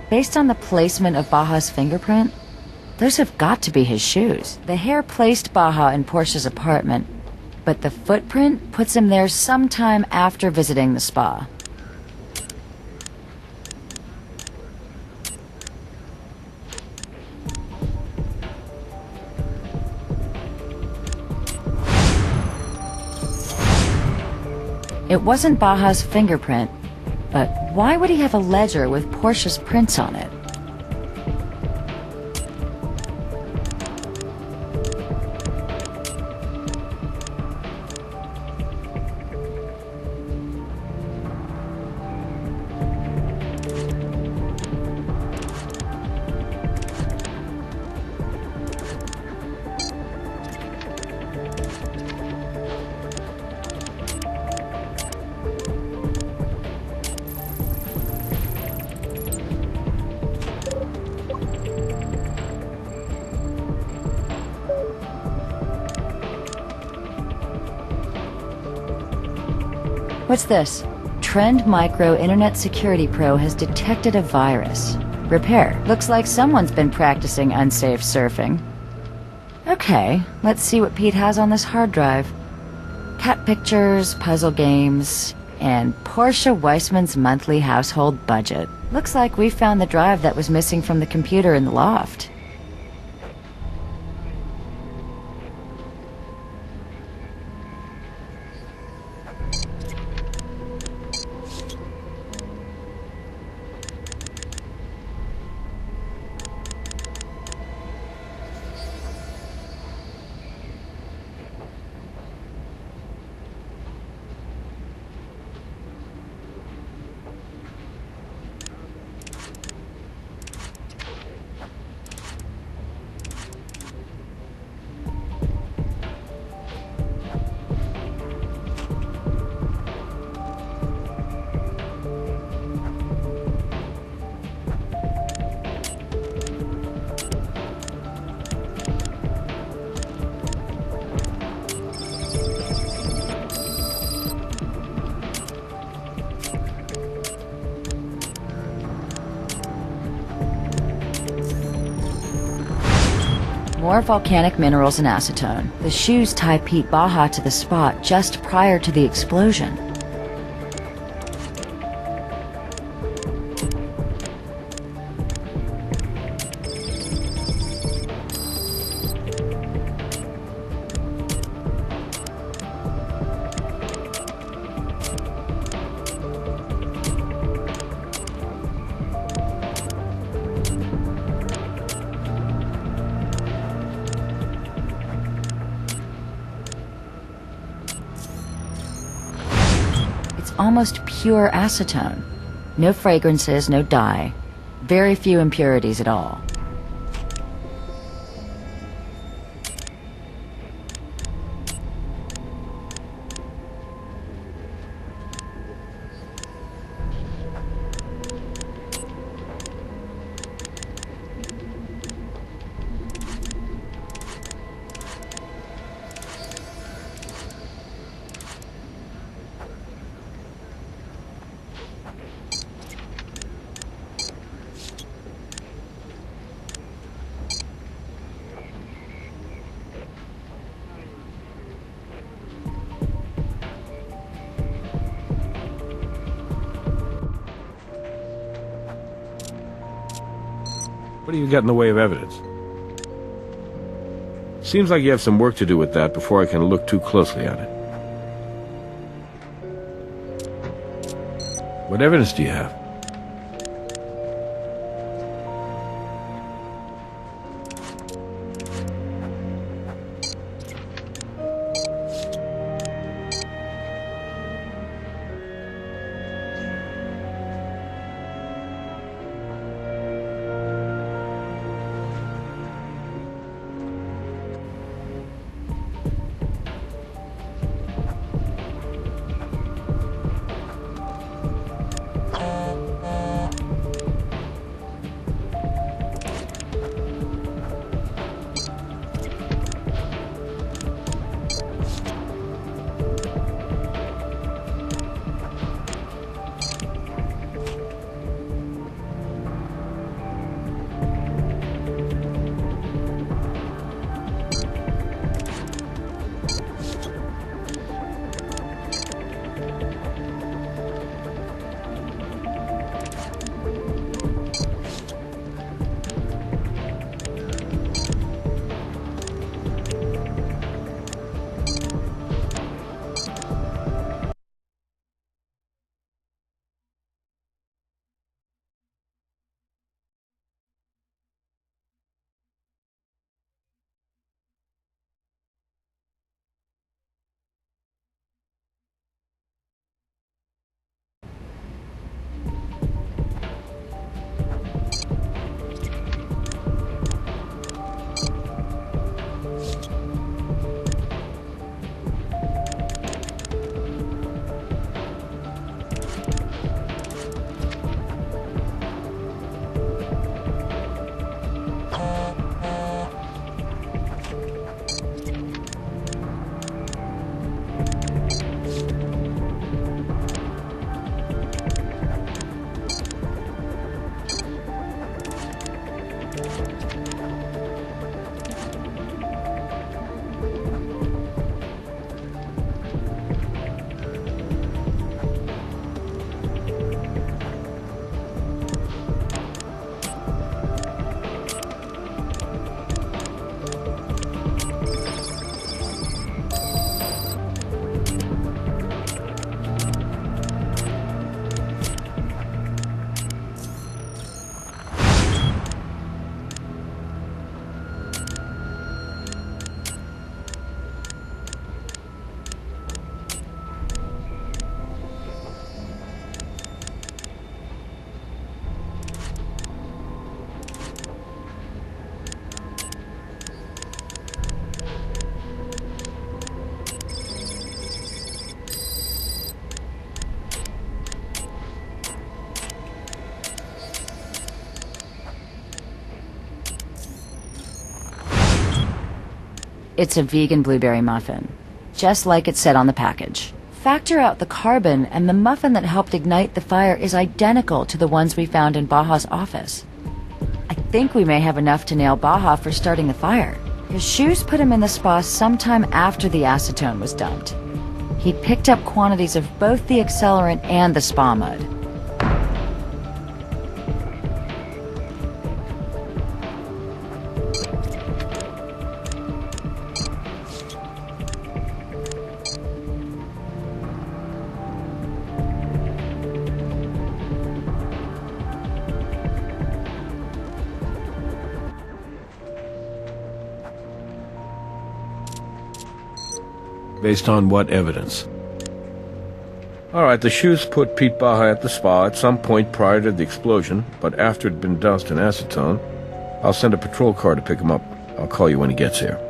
Based on the placement of Baja's fingerprint, those have got to be his shoes. The hair placed Baja in Portia's apartment, but the footprint puts him there sometime after visiting the spa. It wasn't Baja's fingerprint, but why would he have a ledger with Portia's prints on it? What's this? Trend Micro Internet Security Pro has detected a virus. Repair. Looks like someone's been practicing unsafe surfing. Okay, let's see what Pete has on this hard drive. Cat pictures, puzzle games, and Portia Weissman's monthly household budget. Looks like we found the drive that was missing from the computer in the loft. More volcanic minerals and acetone. The shoes tie Pete Baja to the spot just prior to the explosion. Almost pure acetone. No fragrances, no dye. Very few impurities at all. What do you got in the way of evidence? Seems like you have some work to do with that before I can look too closely at it. What evidence do you have? It's a vegan blueberry muffin, just like it said on the package. Factor out the carbon, and the muffin that helped ignite the fire is identical to the ones we found in Baja's office. I think we may have enough to nail Baja for starting the fire. His shoes put him in the spa sometime after the acetone was dumped. He picked up quantities of both the accelerant and the spa mud. Based on what evidence? Alright, the shoes put Pete Baja at the spa at some point prior to the explosion, but after it'd been doused in acetone. I'll send a patrol car to pick him up. I'll call you when he gets here.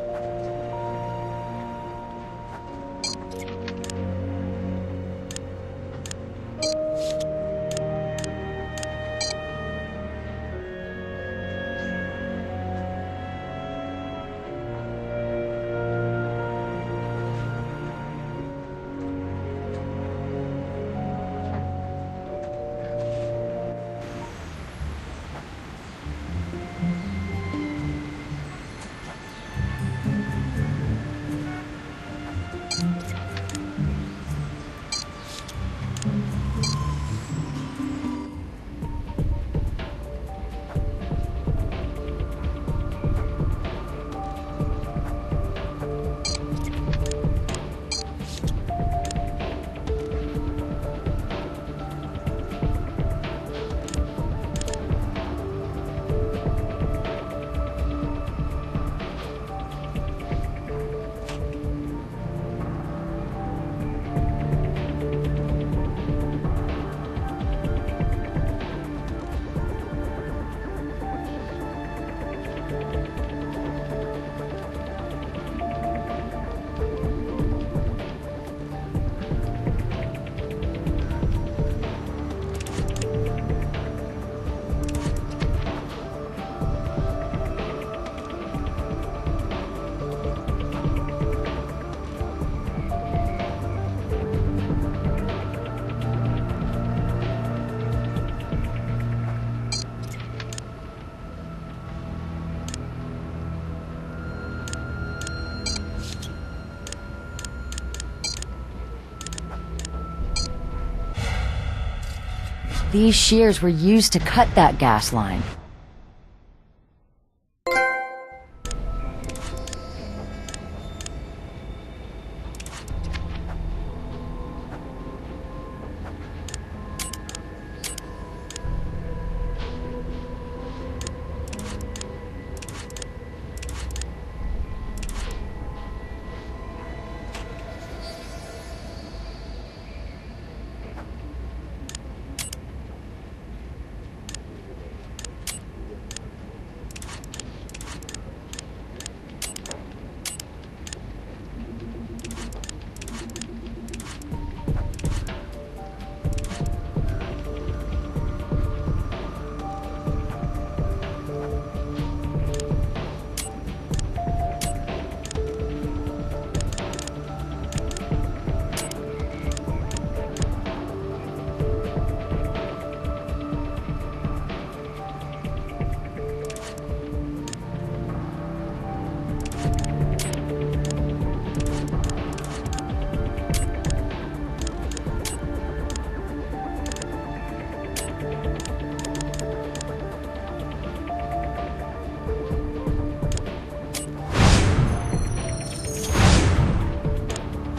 These shears were used to cut that gas line.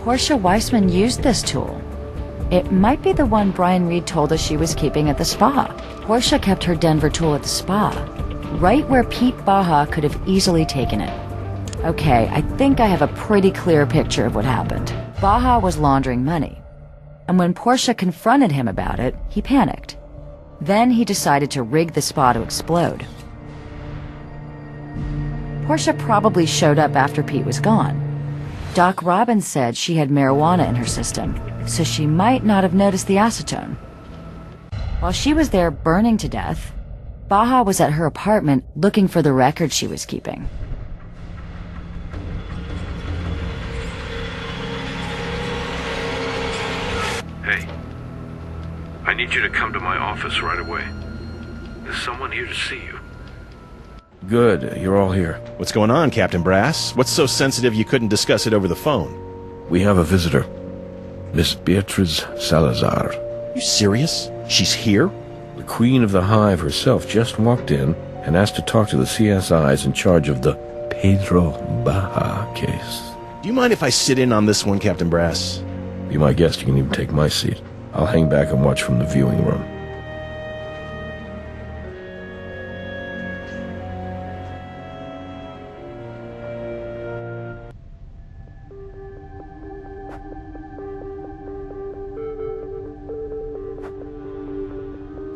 Portia Weissman used this tool. It might be the one Brian Reed told us she was keeping at the spa. Portia kept her Denver tool at the spa, right where Pete Baja could have easily taken it. Okay, I think I have a pretty clear picture of what happened. Baja was laundering money, and when Portia confronted him about it, he panicked. Then he decided to rig the spa to explode. Portia probably showed up after Pete was gone. Doc Robbins said she had marijuana in her system, so she might not have noticed the acetone. While she was there burning to death, Baja was at her apartment looking for the record she was keeping. Hey, I need you to come to my office right away. There's someone here to see you. Good, you're all here. What's going on, Captain Brass? What's so sensitive you couldn't discuss it over the phone? We have a visitor. Miss Beatriz Salazar. You serious? She's here? The Queen of the Hive herself just walked in and asked to talk to the CSIs in charge of the Pedro Baja case. Do you mind if I sit in on this one, Captain Brass? Be my guest, you can even take my seat. I'll hang back and watch from the viewing room.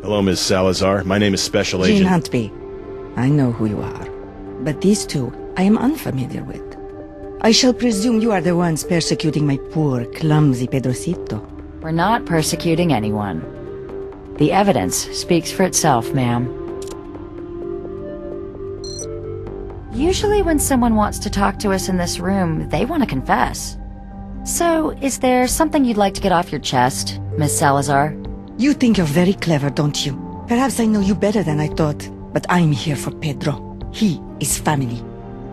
Hello, Ms. Salazar. My name is Special Agent... Gene Huntby. I know who you are. But these two, I am unfamiliar with. I shall presume you are the ones persecuting my poor, clumsy Pedrocito. We're not persecuting anyone. The evidence speaks for itself, ma'am. Usually when someone wants to talk to us in this room, they want to confess. So, is there something you'd like to get off your chest, Miss Salazar? You think you're very clever, don't you? Perhaps I know you better than I thought. But I'm here for Pedro. He is family.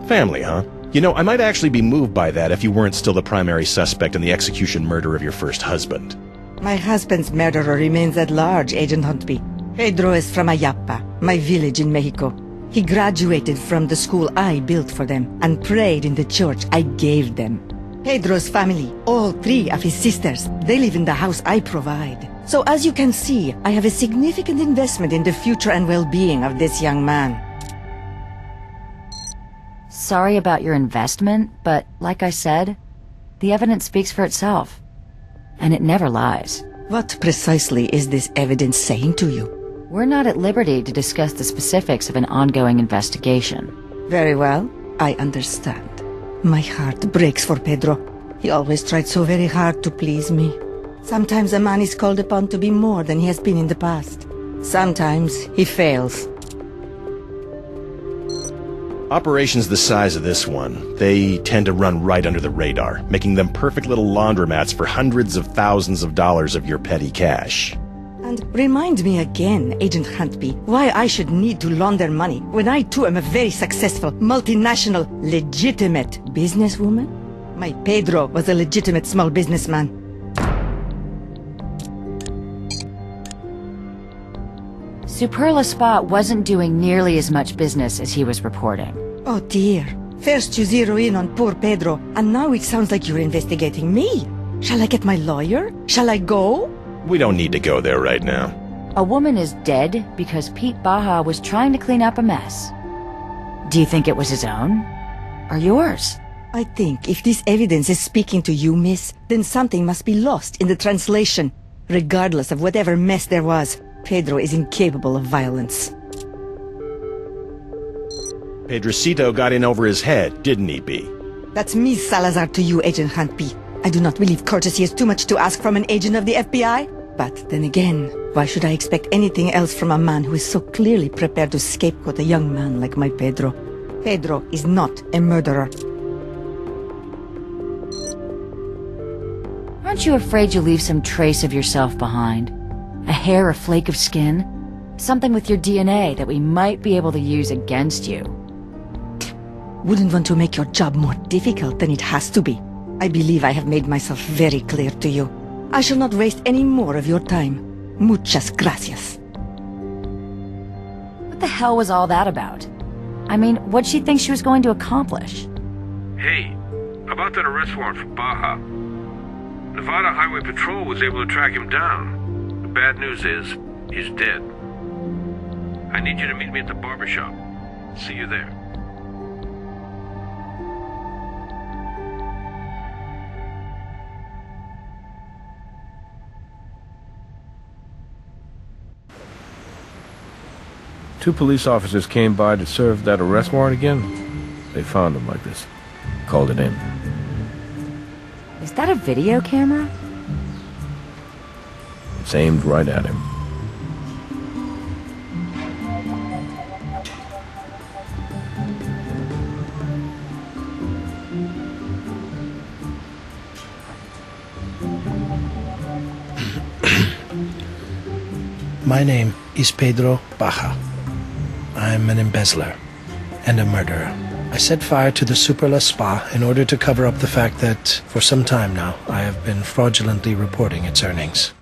Family, huh? You know, I might actually be moved by that if you weren't still the primary suspect in the execution murder of your first husband. My husband's murderer remains at large, Agent Huntby. Pedro is from Ayapa, my village in Mexico. He graduated from the school I built for them and prayed in the church I gave them. Pedro's family, all three of his sisters, they live in the house I provide. So as you can see, I have a significant investment in the future and well-being of this young man. Sorry about your investment, but like I said, the evidence speaks for itself. And it never lies. What precisely is this evidence saying to you? We're not at liberty to discuss the specifics of an ongoing investigation. Very well, I understand. My heart breaks for Pedro. He always tried so very hard to please me. Sometimes a man is called upon to be more than he has been in the past. Sometimes he fails. Operations the size of this one, they tend to run right under the radar, making them perfect little laundromats for hundreds of thousands of dollars of your petty cash. And remind me again, Agent Huntby, why I should need to launder money when I too am a very successful, multinational, legitimate businesswoman? My Pedro was a legitimate small businessman. Superla Spa wasn't doing nearly as much business as he was reporting. Oh dear. First you zero in on poor Pedro, and now it sounds like you're investigating me. Shall I get my lawyer? Shall I go? We don't need to go there right now. A woman is dead because Pete Baja was trying to clean up a mess. Do you think it was his own? Or yours? I think if this evidence is speaking to you, miss, then something must be lost in the translation. Regardless of whatever mess there was, Pedro is incapable of violence. Pedrocito got in over his head, didn't he, B? That's Miss Salazar to you, Agent Huntby. I do not believe courtesy is too much to ask from an agent of the FBI. But then again, why should I expect anything else from a man who is so clearly prepared to scapegoat a young man like my Pedro? Pedro is not a murderer. Aren't you afraid you'll leave some trace of yourself behind? A hair or flake of skin? Something with your DNA that we might be able to use against you. Wouldn't want to make your job more difficult than it has to be. I believe I have made myself very clear to you. I shall not waste any more of your time. Muchas gracias. What the hell was all that about? I mean, what'd she think she was going to accomplish? Hey, about that arrest warrant for Baja. Nevada Highway Patrol was able to track him down. The bad news is, he's dead. I need you to meet me at the barbershop. See you there. Two police officers came by to serve that arrest warrant again. They found him like this. Called it in. Is that a video camera? It's aimed right at him. My name is Pedro Baja. I'm an embezzler and a murderer. I set fire to the Superla Spa in order to cover up the fact that, for some time now, I have been fraudulently reporting its earnings.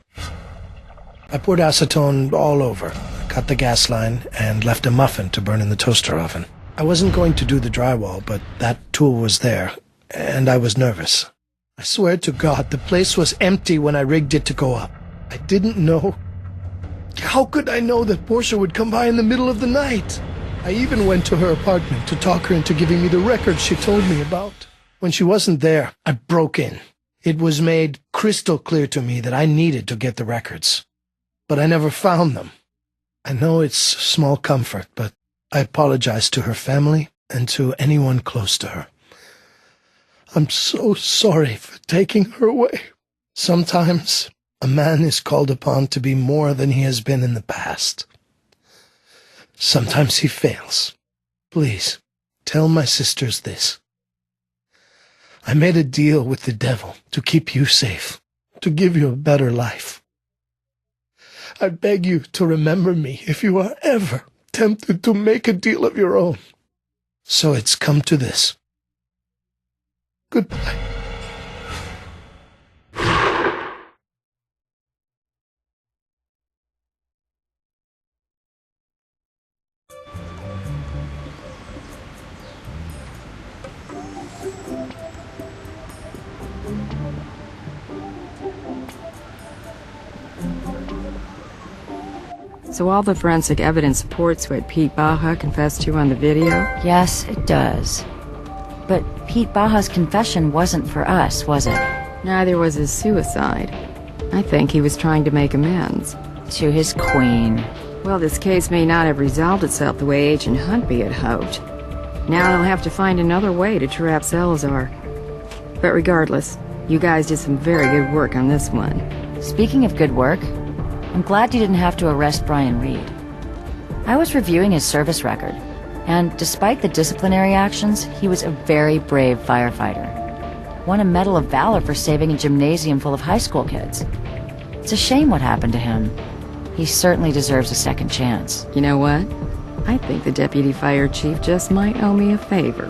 I poured acetone all over, cut the gas line, and left a muffin to burn in the toaster oven. I wasn't going to do the drywall, but that tool was there, and I was nervous. I swear to God, the place was empty when I rigged it to go up. I didn't know. How could I know that Portia would come by in the middle of the night? I even went to her apartment to talk her into giving me the records she told me about. When she wasn't there, I broke in. It was made crystal clear to me that I needed to get the records. But I never found them. I know it's small comfort, but I apologize to her family and to anyone close to her. I'm so sorry for taking her away. Sometimes a man is called upon to be more than he has been in the past. Sometimes he fails. Please, tell my sisters this. I made a deal with the devil to keep you safe, to give you a better life. I beg you to remember me if you are ever tempted to make a deal of your own. So it's come to this. Goodbye. So all the forensic evidence supports what Pete Baja confessed to on the video? Yes, it does. But Pete Baja's confession wasn't for us, was it? Neither was his suicide. I think he was trying to make amends. To his queen. Well, this case may not have resolved itself the way Agent Huntby had hoped. Now they'll have to find another way to trap Salazar. But regardless, you guys did some very good work on this one. Speaking of good work, I'm glad you didn't have to arrest Brian Reed. I was reviewing his service record, and despite the disciplinary actions, he was a very brave firefighter. Won a Medal of Valor for saving a gymnasium full of high school kids. It's a shame what happened to him. He certainly deserves a second chance. You know what? I think the deputy fire chief just might owe me a favor.